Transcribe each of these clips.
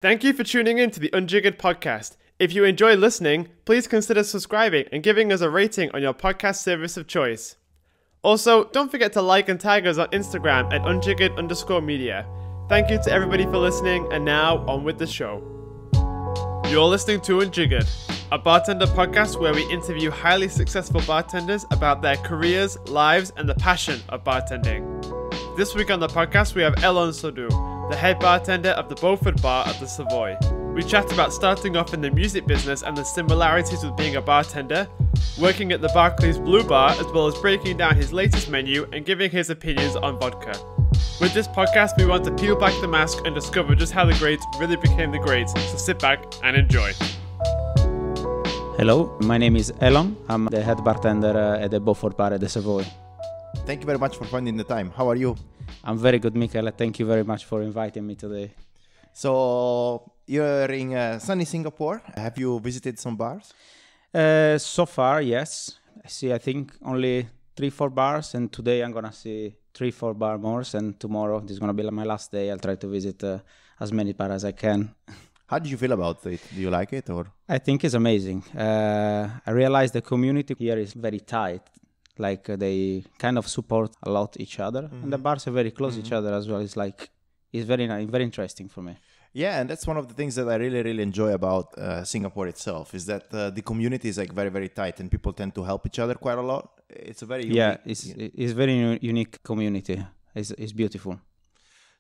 Thank you for tuning in to the Unjiggered podcast. If you enjoy listening, please consider subscribing and giving us a rating on your podcast service of choice. Also, don't forget to like and tag us on Instagram at unjiggered_media. Thank you to everybody for listening, and now on with the show. You're listening to Unjiggered, a bartender podcast where we interview highly successful bartenders about their careers, lives, and the passion of bartending. This week on the podcast, we have Elon Soddu, the head bartender of the Beaufort bar at the Savoy. We chat about starting off in the music business and the similarities with being a bartender, working at the Berkeley's Blue Bar, as well as breaking down his latest menu and giving his opinions on vodka. With this podcast, we want to peel back the mask and discover just how the greats really became the greats, so sit back and enjoy. Hello, my name is Elon. I'm the head bartender at the Beaufort bar at the Savoy. Thank you very much for finding the time. How are you? I'm very good, Michael. Thank you very much for inviting me today. So, you're in sunny Singapore. Have you visited some bars? So far, yes. I think only 3-4 bars, and today I'm gonna see 3-4 bar more, and tomorrow this is gonna be my last day. I'll try to visit as many bars as I can. How did you feel about it? Do you like it or? I think it's amazing. I realize the community here is very tight. Like they kind of support a lot each other, and the bars are very close to each other as well. It's very nice, very interesting for me. Yeah, and that's one of the things that I really enjoy about Singapore itself is that the community is like very, very tight, and people tend to help each other quite a lot. It's a very unique, it's very unique community. It's beautiful.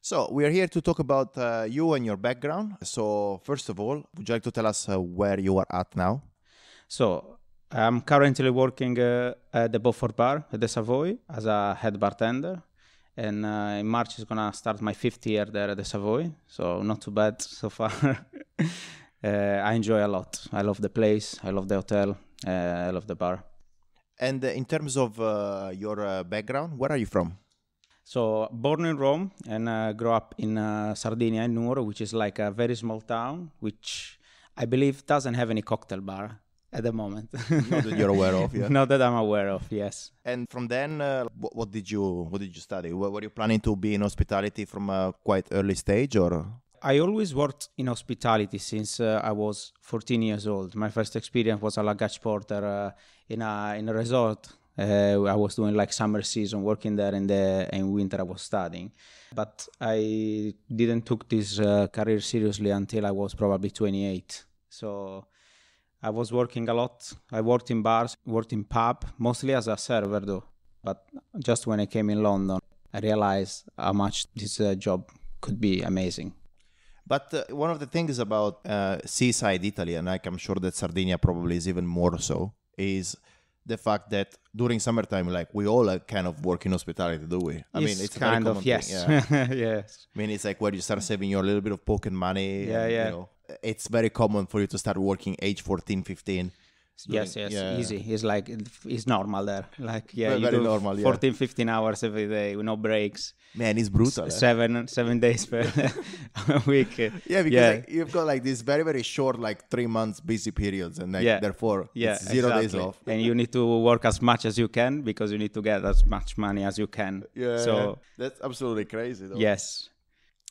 So we are here to talk about you and your background. So first of all, would you like to tell us where you are at now? So I'm currently working at the Beaufort bar at the Savoy as a head bartender. And in March is going to start my 5th year there at the Savoy. So not too bad so far. I enjoy a lot. I love the place. I love the hotel. I love the bar. And in terms of your background, where are you from? So born in Rome and grew up in Sardinia, in Nuoro, which is like a very small town, which I believe doesn't have any cocktail bar at the moment. Not that you're aware of, yeah. Not that I'm aware of, yes. And from then, what did you study? Were you planning to be in hospitality from a quite early stage, or? I always worked in hospitality since I was 14 years old. My first experience was a luggage porter in a resort. I was doing like summer season, working there, and in winter I was studying. But I didn't took this career seriously until I was probably 28. So I was working a lot. I worked in bars, worked in pub, mostly as a server though. But just when I came in London, I realized how much this job could be amazing. But one of the things about seaside Italy, and like I'm sure that Sardinia probably is even more so, is the fact that during summertime, like we all kind of work in hospitality, do we? I mean, it's kind of, yes. Yeah. Yes. I mean, it's like where you start saving your little bit of pocket money. Yeah, and, yeah. You know, it's very common for you to start working age 14, 15. Yes, easy. It's like, it's normal there. Like, yeah, very you do normal, 14, 15 hours every day with no breaks. Man, it's brutal. 7 days per week. Yeah, because like, you've got like these very, very short, like 3 months busy periods, and like, therefore it's 0 days off. And you need to work as much as you can because you need to get as much money as you can. Yeah, so that's absolutely crazy though. Yes.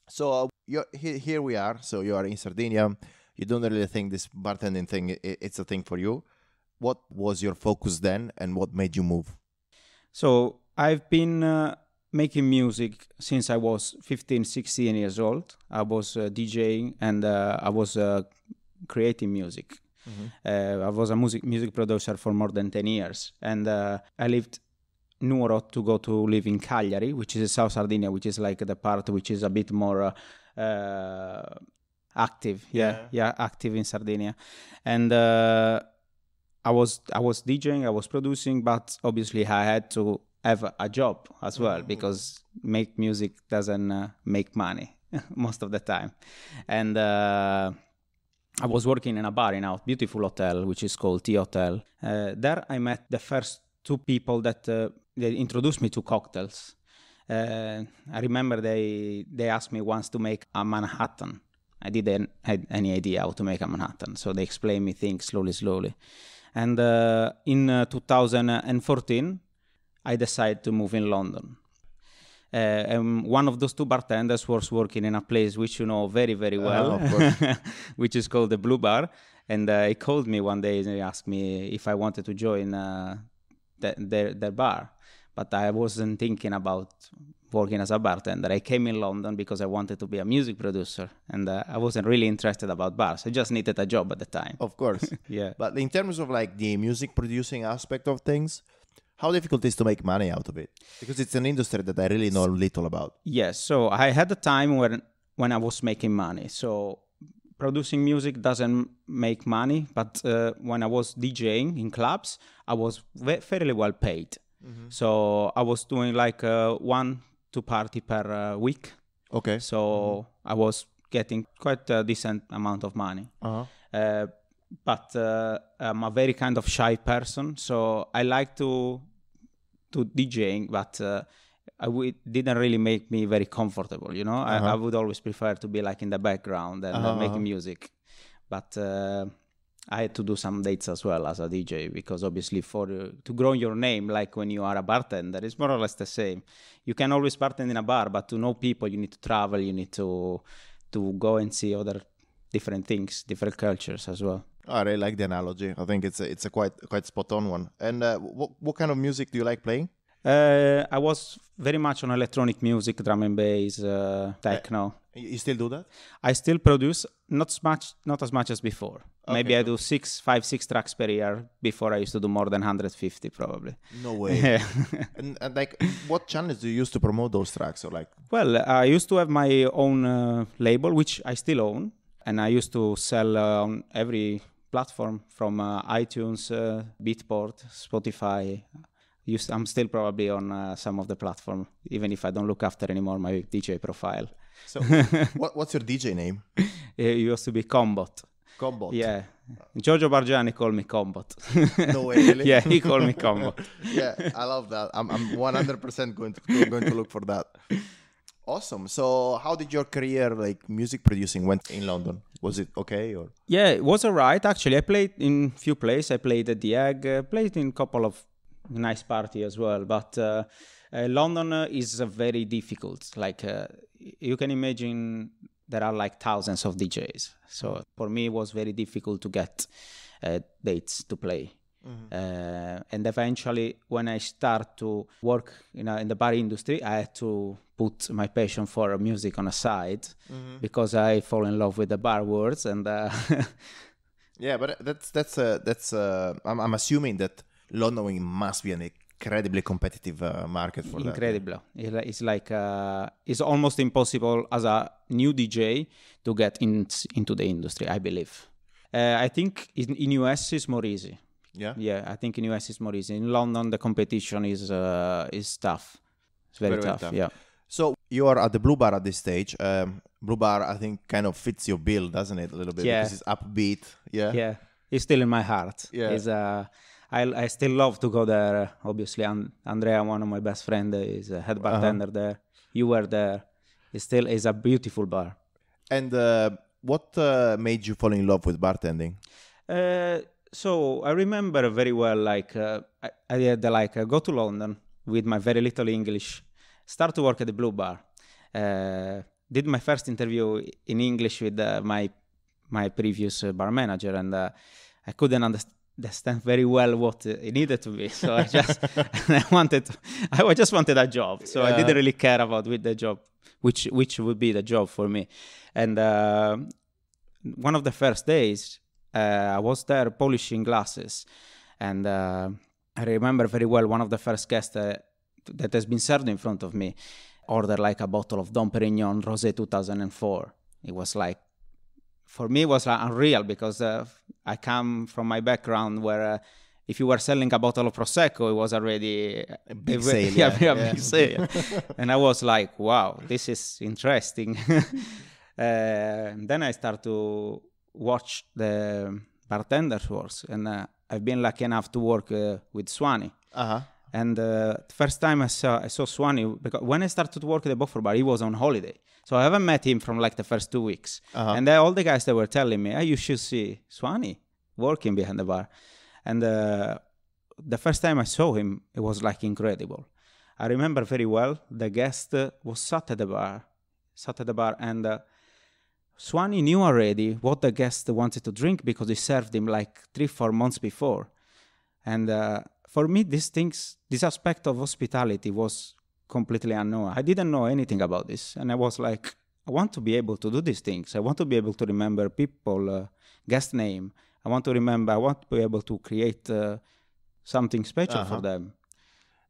So here we are. So you are in Sardinia. You don't really think this bartending thing, it's a thing for you. What was your focus then, and what made you move? So I've been making music since I was 15, 16 years old. I was DJing and I was creating music. I was a music producer for more than 10 years. And I lived Nuoro to go to live in Cagliari, which is South Sardinia, which is like the part which is a bit more active. Yeah, active in Sardinia. And I was DJing, I was producing, but obviously I had to have a job as well because make music doesn't make money most of the time. And I was working in a bar in a beautiful hotel, which is called Tea Hotel. There I met the first 2 people that they introduced me to cocktails. I remember they asked me once to make a Manhattan. I didn't have any idea how to make a Manhattan, so they explained me things slowly. And in 2014, I decided to move in London. And one of those two bartenders was working in a place which you know very, very well, of course. which is called the Blue Bar. And he called me one day and he asked me if I wanted to join their bar. But I wasn't thinking about working as a bartender. I came in London because I wanted to be a music producer, and I wasn't really interested about bars. I just needed a job at the time. Of course. Yeah. But in terms of like the music producing aspect of things, how difficult is to make money out of it? Because it's an industry that I really know little about. Yes. So I had a time when I was making money. So producing music doesn't make money, but when I was DJing in clubs, I was fairly well paid. Mm-hmm. So I was doing like 1-2 party per week. Okay. So I was getting quite a decent amount of money. Uh-huh. But I'm a very kind of shy person, so I like to DJing, but didn't really make me very comfortable, you know. I would always prefer to be like in the background and making music. But I had to do some dates as well as a DJ, because obviously to grow your name, like when you are a bartender, it's more or less the same. You can always bartend in a bar, but to know people, you need to travel, you need to go and see other different things, different cultures as well. I really like the analogy. I think it's a quite spot on one. And what kind of music do you like playing? I was very much on electronic music, drum and bass, techno. You still do that? I still produce, not as much as before. Okay, Maybe I do 6 tracks per year. Before I used to do more than 150 probably. No way. and like, what channels do you use to promote those tracks? Or like? Well, I used to have my own label, which I still own, and I used to sell on every platform from iTunes, Beatport, Spotify. I'm still probably on some of the platform, even if I don't look after anymore my DJ profile. So, what's your DJ name? It used to be Combot. Combot. Yeah. Giorgio Bargiani called me Combot. No way, really? Yeah, he called me Combot. Yeah, I love that. I'm 100% going to look for that. Awesome. So how did your career, like music producing, went in London? Was it okay? Or? Yeah, it was all right. Actually, I played in few places. I played at the Egg, played in a couple of nice party as well. But London is very difficult. Like you can imagine, there are like thousands of DJs. So for me, it was very difficult to get dates to play. Mm-hmm. And eventually, when I start to work in the bar industry, I had to put my passion for music on a side, because I fall in love with the bar words. And yeah, but that's I'm assuming that London must be an incredibly competitive market for that. Incredible. It's like it's almost impossible as a new DJ to get into the industry, I believe. I think in US it's more easy. Yeah, I think in US it's more easy. In London, the competition is tough. It's very tough. Yeah. So you are at the Blue Bar at this stage. Blue Bar, I think, kind of fits your bill, doesn't it, a little bit? Yeah. Because it's upbeat. Yeah. Yeah. It's still in my heart. Yeah. It's, I still love to go there. Obviously, Andrea, one of my best friends, is a head bartender there. You were there. It still is a beautiful bar. And what made you fall in love with bartending? So I remember very well, like I had go to London with my very little English, start to work at the Blue Bar. Did my first interview in English with my previous bar manager, and I couldn't understand very well what it needed to be. So I just I just wanted a job. So I didn't really care about the job, which would be the job for me. And one of the first days, I was there polishing glasses, and I remember very well one of the first guests that has been served in front of me ordered like a bottle of Dom Perignon Rosé 2004. It was like, for me, it was like unreal, because I come from my background where if you were selling a bottle of Prosecco, it was already a big sale. Big sale. And I was like, wow, this is interesting. Then I start to watch the bartenders work, and I've been lucky enough to work with Swanee. And the first time I saw Swanee, because when I started to work at the Beaufort bar, he was on holiday, so I haven't met him from like the first 2 weeks. And all the guys that were telling me, you should see Swanee working behind the bar. And the first time I saw him, it was like incredible. I remember very well. The guest was sat at the bar, and Swanee knew already what the guest wanted to drink because he served him like 3-4 months before. And for me, this aspect of hospitality was completely unknown. I didn't know anything about this, and I was like, I want to be able to do these things. I want to be able to remember people, guest name. I want to be able to create something special for them.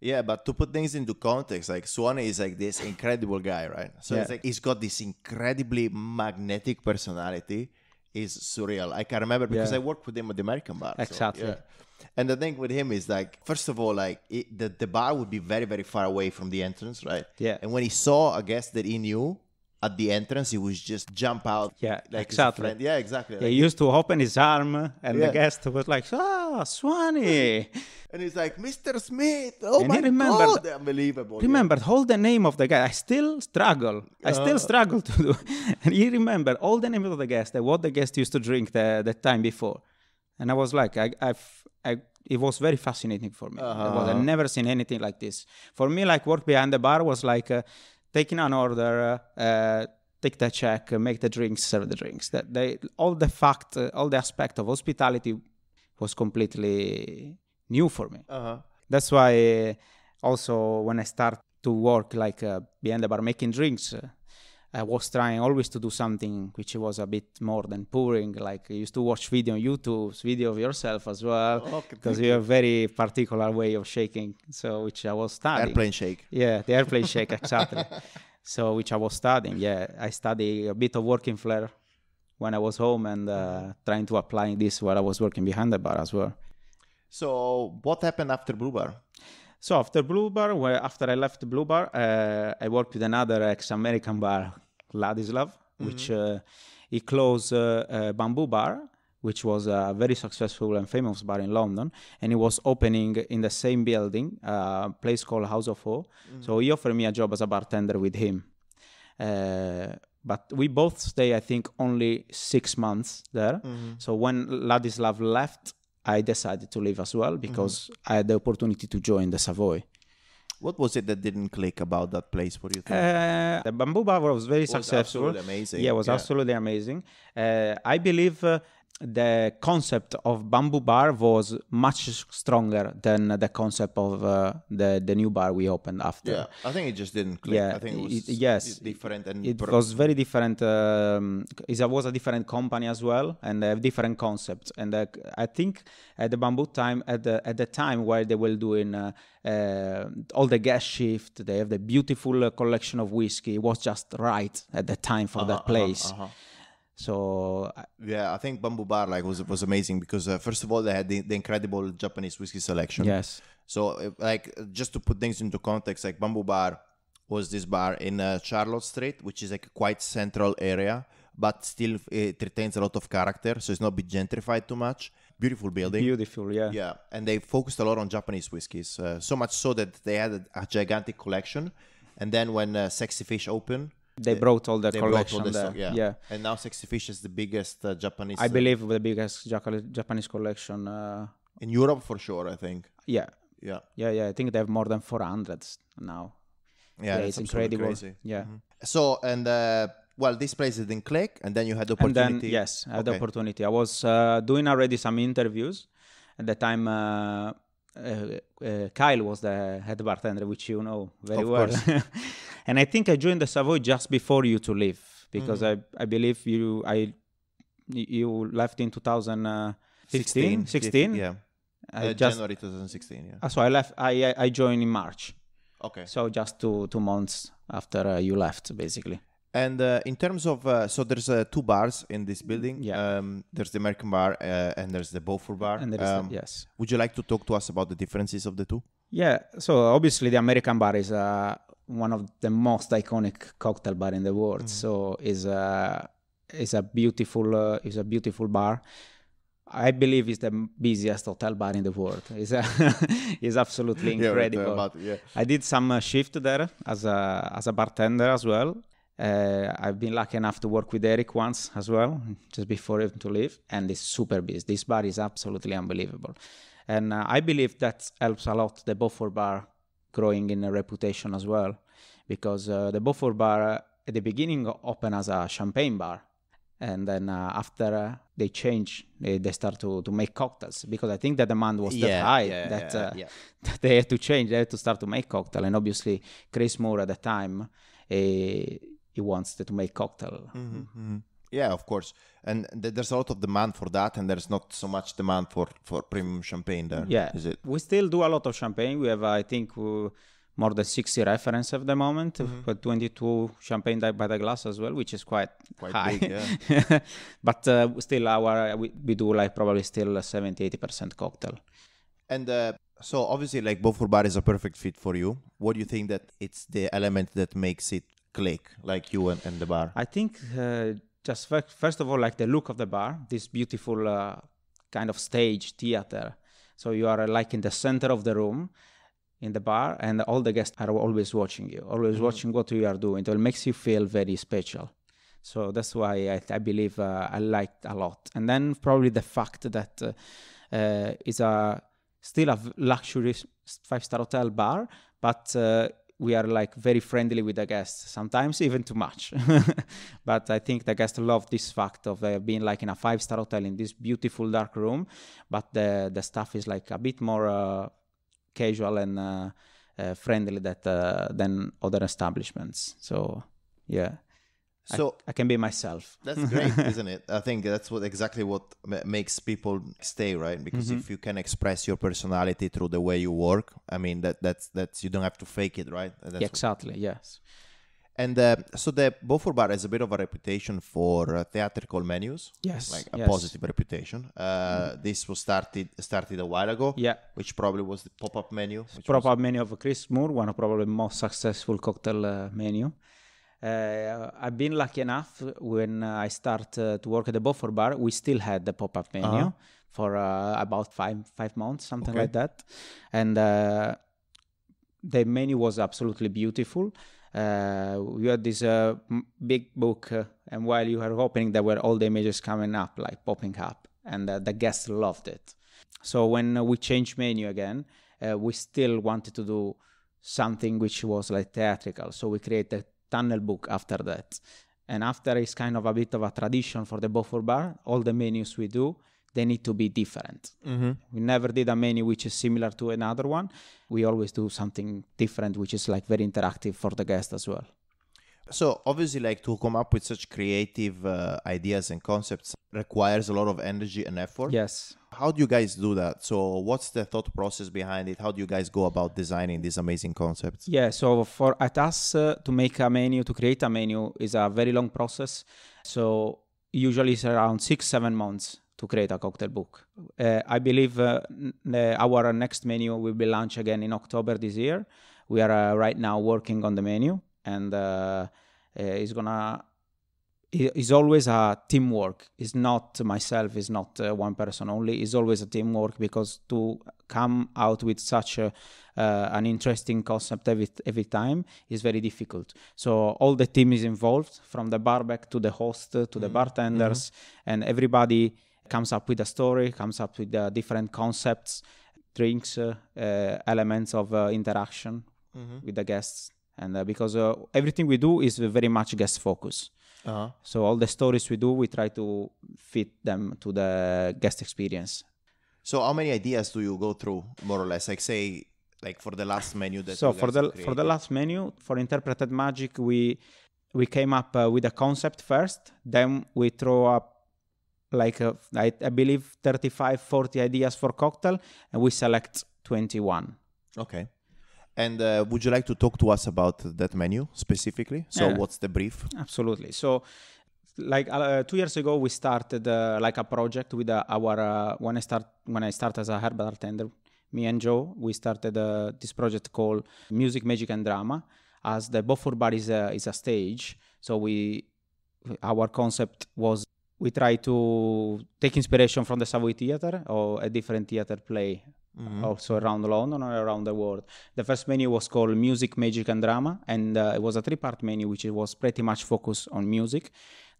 Yeah, but to put things into context, like Swanee is like this incredible guy, right? So it's like he's got this incredibly magnetic personality. It's surreal. I can remember because I worked with him at the American bar. Exactly. So, and the thing with him is like, first of all, like the bar would be very, very far away from the entrance, right? Yeah. And when he saw a guest that he knew at the entrance, he would just jump out. Yeah, like exactly. Yeah, exactly. He used to open his arm, and the guest was like, Swanee. And he's like, Mr. Smith, oh And my he remembered, God, unbelievable. Remembered all the name of the guy. I still struggle to do. And he remembered all the name of the guest and what the guest used to drink the time before. And I was like, it was very fascinating for me. I've never seen anything like this. For me, like work behind the bar was like taking an order, take the check, make the drinks, serve the drinks. All the aspect of hospitality was completely new for me. That's why also when I start to work like behind the bar making drinks, I was trying always to do something which was a bit more than pouring. Like I used to watch video on YouTube, video of yourself as well, because you have a very particular way of shaking. So which I was studying. Airplane shake. Yeah, the airplane shake, exactly. So which I was studying. Yeah, I studied a bit of working flair when I was home and trying to apply this while I was working behind the bar as well. So what happened after Blue Bar? So after Blue Bar, after I left Blue Bar, I worked with another ex-American bar, Ladislav, which he closed Bamboo Bar, which was a very successful and famous bar in London, and he was opening in the same building, a place called House of O. So he offered me a job as a bartender with him. But we both stay, I think, only 6 months there. So when Ladislav left, I decided to leave as well because I had the opportunity to join the Savoy. What was it that didn't click about that place for you? The Bamboo Bar was very successful. Absolutely amazing. Yeah, it was absolutely amazing. I believe the concept of Bamboo Bar was much stronger than the concept of the new bar we opened after. Yeah, I think it just didn't click. Yeah, I think it was different. And it was very different. It was a different company as well, and they have different concepts. And I think at the Bamboo time, at the time where they were doing all the gas shift, they have the beautiful collection of whiskey. It was just right at the time for that place. So yeah, I think Bamboo Bar was amazing because first of all they had the incredible Japanese whiskey selection. Yes. So like just to put things into context, like Bamboo Bar was this bar in Charlotte Street, which is like a quite central area, but still it retains a lot of character, so it's not been gentrified too much. Beautiful building. Beautiful, yeah. Yeah, and they focused a lot on Japanese whiskeys, so much so that they had a gigantic collection. And then when Sexy Fish opened, they brought all the collection there. Stock, yeah. And now Sexy Fish is the biggest Japanese... I believe the biggest Japanese collection. In Europe, for sure, I think. Yeah. Yeah. I think they have more than 400 now. Yeah, it's incredible. Crazy. Yeah. So, and well, this place didn't click, and then you had the opportunity. And then, yes, I had the opportunity. I was doing already some interviews. At the time, Kyle was the head bartender, which you know very well. And I think I joined the Savoy just before you to leave, because I believe you left in 2016. 16? Yeah. January 2016, yeah. So I left. I joined in March. Okay. So just 2 months after you left, basically. And in terms of, so there's 2 bars in this building. Yeah. There's the American bar and there's the Beaufort bar. And there is yes. Would you like to talk to us about the differences of the two? Yeah. So obviously the American bar is one of the most iconic cocktail bar in the world. So is a beautiful bar. I believe it's the busiest hotel bar in the world. It's absolutely incredible. I did some shift there as a bartender as well. I've been lucky enough to work with Eric once as well, just before him to leave, and it's super busy. This bar is absolutely unbelievable. And I believe that helps a lot the Beaufort bar growing in a reputation as well, because the Beaufort bar at the beginning opened as a champagne bar, and then after they changed, they start to make cocktails, because I think the demand was that high that they had to change. They had to start to make cocktail, and obviously Chris Moore at the time, he wants to make cocktail. Yeah, of course. And there's a lot of demand for that, and there's not so much demand for premium champagne there. Yeah, is it? We still do a lot of champagne. We have, I think, more than 60 reference at the moment, but 22 champagne by the glass as well, which is quite high. Big, yeah. But still, we do like probably still 70-80% cocktail. And so obviously, like, Beaufort bar is a perfect fit for you. What do you think that it's the element that makes it click, like you and the bar? I think just first of all, like the look of the bar, this beautiful kind of stage theater. So you are like in the center of the room in the bar, and all the guests are always watching you, always watching what you are doing. So it makes you feel very special. So that's why I believe I liked a lot. And then probably the fact that it's still a luxury 5-star hotel bar, but we are like very friendly with the guests, sometimes even too much. But I think the guests love this fact of being like in a 5-star hotel in this beautiful dark room, but the staff is like a bit more casual and friendly than other establishments. So yeah, so I can be myself. That's great, isn't it? I think that's exactly what makes people stay, right? Because if you can express your personality through the way you work, I mean that's you don't have to fake it, right? Yeah, exactly. Yes. And so the Beaufort bar has a bit of a reputation for theatrical menus. Yes. Like a positive reputation. This was started a while ago. Yeah. Which probably was the pop-up menu. Pop-up menu of Chris Moore, one of probably the most successful cocktail menu. I've been lucky enough when I started to work at the Beaufort bar, we still had the pop-up menu for about five months, something like that. And the menu was absolutely beautiful. We had this big book, and while you were opening, there were all the images coming up, like popping up, and the guests loved it. So when we changed menu again, we still wanted to do something which was like theatrical. So we created a tunnel book after that. And after it's kind of a bit of a tradition for the Beaufort bar, all the menus we do, they need to be different. We never did a menu which is similar to another one. We always do something different, which is like very interactive for the guest as well. So obviously, like, to come up with such creative ideas and concepts requires a lot of energy and effort. Yes. How do you guys do that? So what's the thought process behind it? How do you guys go about designing these amazing concepts? Yeah, so at us to make a menu, to create a menu is a very long process. So usually it's around 6-7 months to create a cocktail book. I believe our next menu will be launched again in October this year. We are right now working on the menu, and it's always a teamwork. It's not myself, it's not one person only. It's always a teamwork, because to come out with such an interesting concept every time is very difficult. So all the team is involved, from the barback to the host to the bartenders, and everybody comes up with a story, comes up with different concepts, drinks, elements of interaction with the guests. And because everything we do is very much guest focused. So all the stories we do, we try to fit them to the guest experience. So how many ideas do you go through, more or less? Like, say, like for the last menu that so for the last menu, for Interpreted Magic, we came up with a concept first, then we throw up like I believe 35-40 ideas for cocktail, and we select 21. Okay. And would you like to talk to us about that menu specifically? So what's the brief? Absolutely. So like 2 years ago, we started like a project with our when I started as a head bartender, me and Joe, we started this project called Music, Magic and Drama. As the Beaufort bar is a stage, so our concept was we try to take inspiration from the Savoy theater or a different theater play, also around London or around the world. The first menu was called Music, Magic and Drama, and it was a 3-part menu which was pretty much focused on music.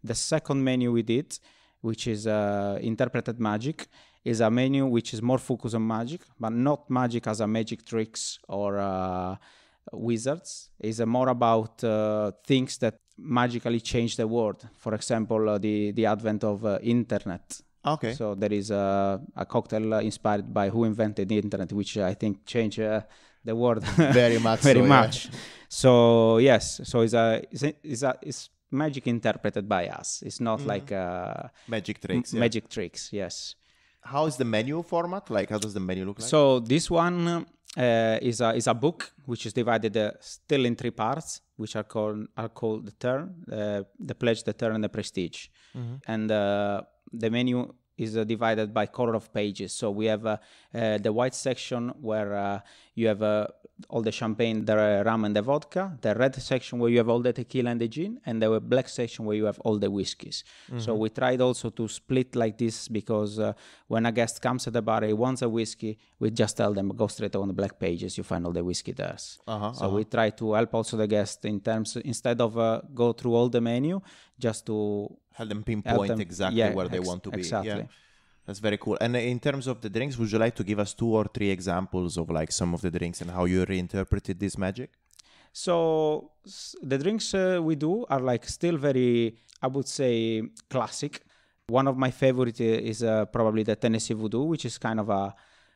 The second menu we did, which is Interpreted Magic, is a menu which is more focused on magic, but not magic as a magic tricks or wizards. It's more about things that magically change the world. For example, the advent of internet. Okay. So there is a cocktail inspired by who invented the internet, which I think changed the world Very much. very so, much. Yeah. So yes, so it's magic interpreted by us. It's not like Magic tricks. Yeah. magic tricks. Yes. How is the menu format? Like, how does the menu look like? So this one is a book which is divided still in 3 parts, which are called the Turn, the Pledge, the Turn, and the Prestige. And the menu is divided by color of pages. So we have the white section where you have all the champagne, the rum and the vodka, the red section where you have all the tequila and the gin, and the black section where you have all the whiskeys. So we tried also to split like this because when a guest comes at the bar, he wants a whiskey, we just tell them, go straight on the black pages, you find all the whiskey there. So we try to help also the guest in terms, instead of go through all the menu, just to help them pinpoint exactly where they want to be. Exactly. Yeah. That's very cool. And in terms of the drinks, would you like to give us 2 or 3 examples of like some of the drinks and how you reinterpreted this magic? So the drinks we do are like still very, I would say, classic. One of my favorite is probably the Tennessee Voodoo, which is kind of a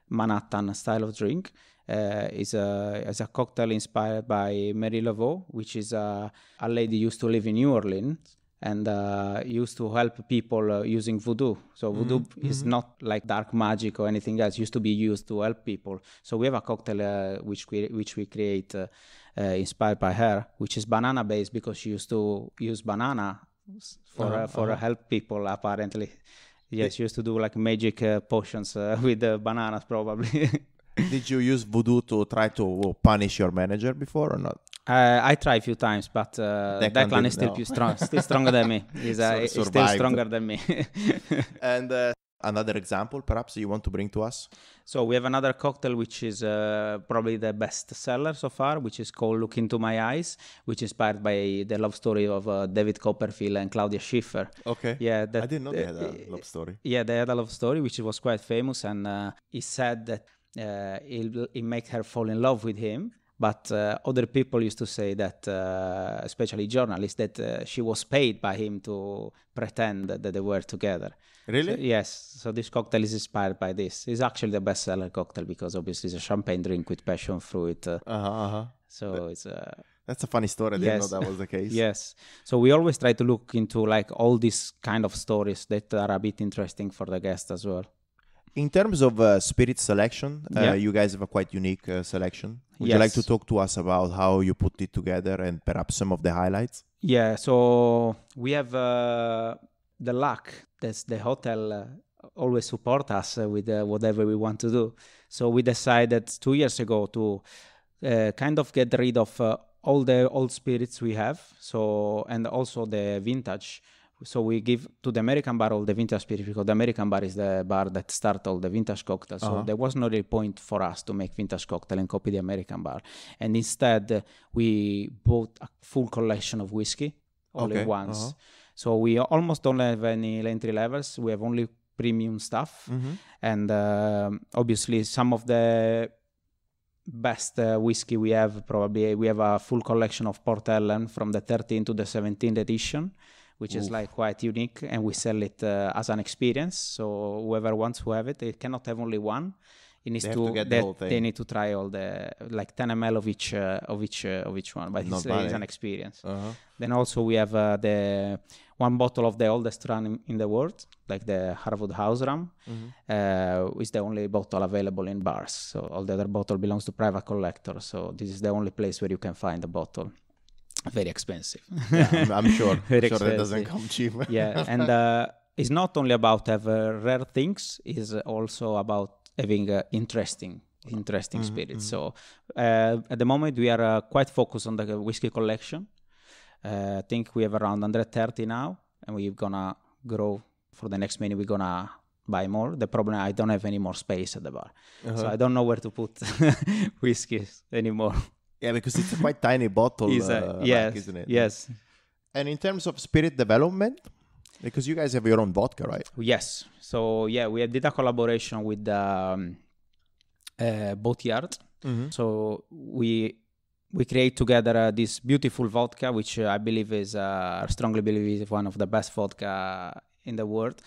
Manhattan style of drink. It's a cocktail inspired by Mary Laveau, which is a lady used to live in New Orleans and used to help people using voodoo. So voodoo is not like dark magic or anything else. It used to be used to help people. So we have a cocktail which we create inspired by her, which is banana based because she used to use banana for help people apparently. Yes, she used to do like magic potions with bananas probably. Did you use voodoo to try to punish your manager before or not? I tried a few times, but Declan is still still stronger than me. He's still stronger than me. And another example, perhaps, you want to bring to us? So we have another cocktail, which is probably the best seller so far, which is called Look Into My Eyes, which is inspired by the love story of David Copperfield and Claudia Schiffer. Okay. Yeah, I didn't know they had a love story. Yeah, they had a love story, which was quite famous, and he said that it made her fall in love with him. But other people used to say that, especially journalists, that she was paid by him to pretend that they were together. Really? So, yes. So this cocktail is inspired by this. It's actually the bestseller cocktail because obviously it's a champagne drink with passion fruit. So it's that's a funny story. I didn't know that was the case. Yes. So we always try to look into like all these kind of stories that are a bit interesting for the guest as well. In terms of spirit selection, you guys have a quite unique selection. Would you like to talk to us about how you put it together and perhaps some of the highlights? Yeah, so we have the luck that the hotel always support us with whatever we want to do. So we decided 2 years ago to kind of get rid of all the old spirits we have, so and also the vintage. So we give to the American bar all the vintage spirit because the American bar is the bar that started all the vintage cocktails. So there was no real point for us to make vintage cocktail and copy the American bar. And instead, we bought a full collection of whiskey all at once. So we almost don't have any entry levels. We have only premium stuff. And obviously, some of the best whiskey we have, probably we have a full collection of Port Ellen from the 13th to the 17th edition, which is like quite unique, and we sell it as an experience. So whoever wants to have it, they cannot have only one. It needs to get the whole thing. They need to try all the like 10 ml of each one, but it's an experience. Then also we have the one bottle of the oldest rum in the world, like the Harwood House rum, is the only bottle available in bars. So all the other bottle belongs to private collectors. So this is the only place where you can find the bottle. Very expensive. Yeah, I'm sure. Very sure expensive. That doesn't come cheap. Yeah, and it's not only about having rare things, it's also about having interesting spirits. So at the moment we are quite focused on the whiskey collection. I think we have around 130 now, and we're gonna grow for the next menu. We're gonna buy more. The problem, I don't have any more space at the bar, so I don't know where to put whiskeys anymore. Yeah, because it's a quite tiny bottle, yes, isn't it? Yes. And in terms of spirit development, Because you guys have your own vodka, right? Yes. So yeah, we did a collaboration with Boatyard. So we create together this beautiful vodka, which I believe I strongly believe is one of the best vodka in the world.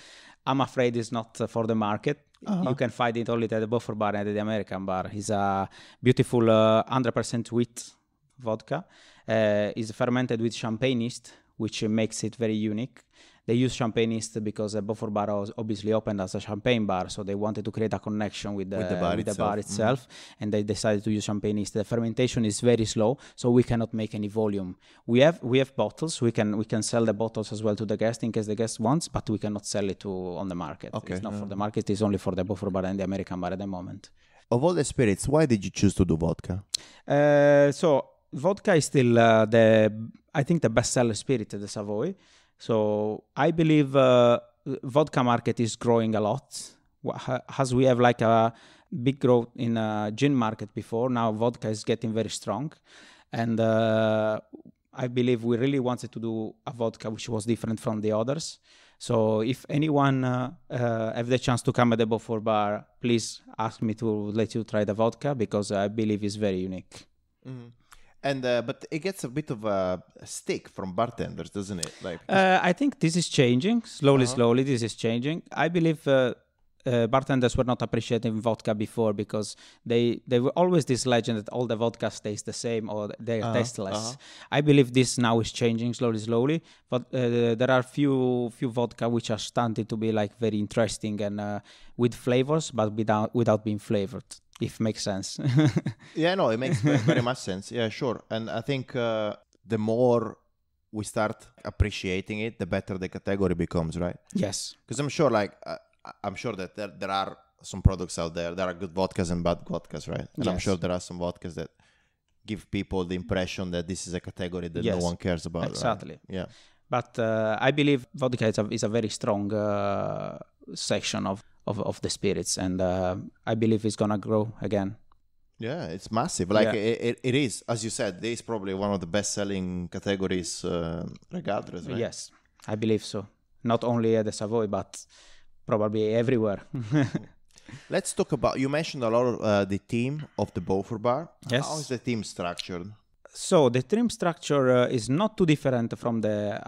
I'm afraid it's not for the market. You can find it only at the Beaufort bar and at the American bar. It's a beautiful 100% wheat vodka. It's fermented with champagne yeast, which makes it very unique. They use champagne yeast because the Beaufort bar was obviously opened as a champagne bar, so they wanted to create a connection with the bar itself, and they decided to use champagne yeast. The fermentation is very slow, so we cannot make any volume. We have bottles. We can sell the bottles as well to the guest in case the guest wants, but we cannot sell it on the market. Okay. It's not for the market. It's only for the Beaufort bar and the American bar at the moment. Of all the spirits, why did you choose to do vodka? So vodka is still I think the best-seller spirit at the Savoy. So I believe vodka market is growing a lot. As we have like a big growth in gin market before, now vodka is getting very strong. And I believe we really wanted to do a vodka which was different from the others. So if anyone have the chance to come at the Beaufort bar, please ask me to let you try the vodka, because I believe it's very unique. And but it gets a bit of a stick from bartenders, doesn't it? Like I think this is changing slowly. This is changing. I believe bartenders were not appreciating vodka before because they were always this legend that all the vodkas taste the same or they're tasteless. I believe this now is changing slowly. But there are few vodka which are starting to be like very interesting and with flavors, but without being flavored. If makes sense. Yeah, no, it makes very much sense. Yeah, sure. And I think the more we start appreciating it, the better the category becomes, right? Yes. Because I'm sure, that there are some products out there. There are good vodkas and bad vodkas, right? And I'm sure there are some vodkas that give people the impression that this is a category that no one cares about. Exactly. Right? Yeah. But I believe vodka is a very strong section of the spirits, and I believe it's gonna grow again. Yeah, it's massive. It is, as you said, this is probably one of the best-selling categories, regardless. Right? Yes, I believe so. Not only at the Savoy, but probably everywhere. Let's talk about. You mentioned a lot of the team of the Beaufort bar. Yes. How is the team structured? So the team structure is not too different from the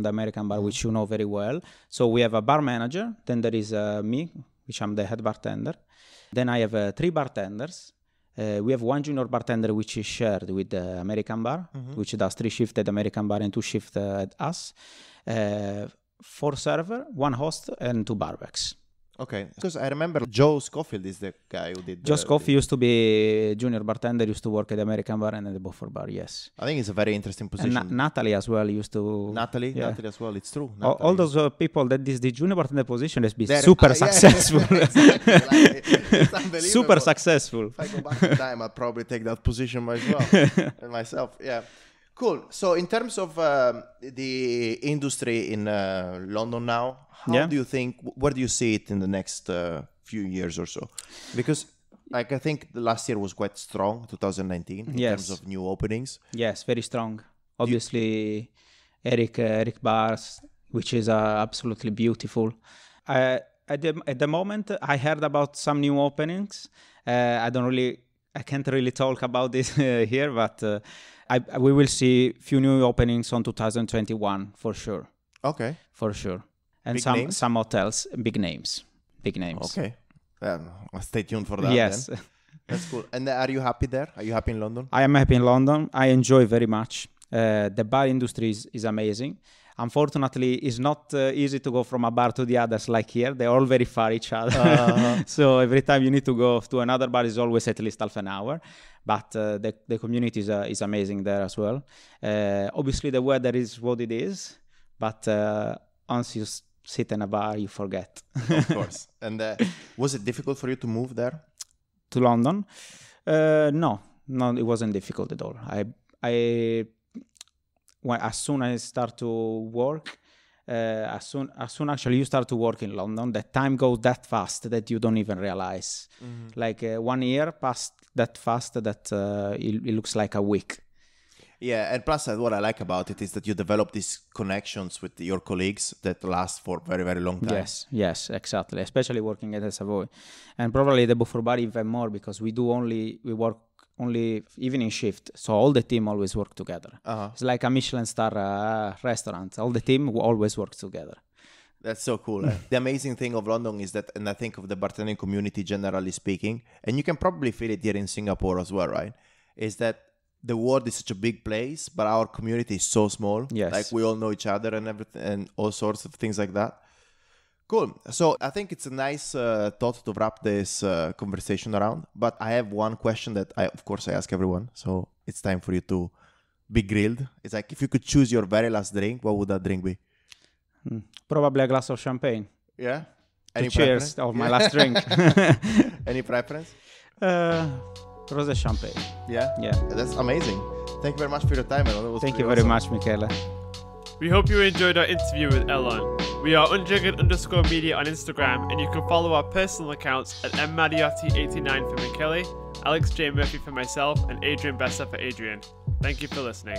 American bar, which you know very well. So we have a bar manager, then there is me, which I'm the head bartender. Then I have 3 bartenders. We have 1 junior bartender, which is shared with the American bar, which does 3 shifts at the American bar and 2 shifts at us. 4 server, 1 host, and 2 barbacks. Okay, because I remember Joe Scofield is the guy who did. Joe Scofield used to be junior bartender, used to work at the American bar and at the Beaufort bar. Yes, I think it's a very interesting position. And Natalie as well used to. Natalie as well. It's true. All those people that did the junior bartender position has been super successful. Exactly. It's unbelievable. Super successful. If I go back in time, I'd probably take that position as well. And myself, yeah. Cool. So in terms of the industry in London now, how do you think, where do you see it in the next few years or so? Because I think the last year was quite strong, 2019, in terms of new openings. Yes, very strong. Obviously, Eric Bars, which is absolutely beautiful. At the moment, I heard about some new openings. I can't really talk about this here, but we will see few new openings on 2021 for sure. Okay. For sure. And big some hotels, big names. Okay. Stay tuned for that. Yes. Then. That's cool. And are you happy there? Are you happy in London? I am happy in London. I enjoy very much. The bar industry is amazing. Unfortunately, it's not easy to go from a bar to the others like here. They're all very far each other. So every time you need to go to another bar is always at least half an hour. But the community is amazing there as well. Obviously, the weather is what it is. But once you sit in a bar, you forget. Of course. And was it difficult for you to move there? To London? No, it wasn't difficult at all. As soon as I start to work, as soon actually you start to work in London, the time goes that fast that you don't even realize. Like 1 year passed that fast that it looks like a week. Yeah, and plus what I like about it is that you develop these connections with your colleagues that last for very, very long time. Yes, exactly. Especially working at the Savoy, and probably the Beaufort bar even more because we work only evening shift, so all the team always work together. It's like a Michelin star restaurant. All the team always works together. That's so cool. The amazing thing of London is that, and I think of the bartending community generally speaking, and you can probably feel it here in Singapore as well, right? Is that the world is such a big place, but our community is so small. Yes. Like we all know each other and everything, and all sorts of things like that. Cool. So I think it's a nice thought to wrap this conversation around. But I have one question that I ask everyone. So it's time for you to be grilled. It's like, if you could choose your very last drink, what would that drink be? Probably a glass of champagne. Yeah. Any Cheers preference? of my last drink. Any preference? Rosé champagne. Yeah. That's amazing. Thank you very much for your time. Thank you very much, Michele. We hope you enjoyed our interview with Elon. We are Unjiggered_media on Instagram, and you can follow our personal accounts at mmadiotti89 for Michele, Alex J. Murphy for myself, and Adrian Bessa for Adrian. Thank you for listening.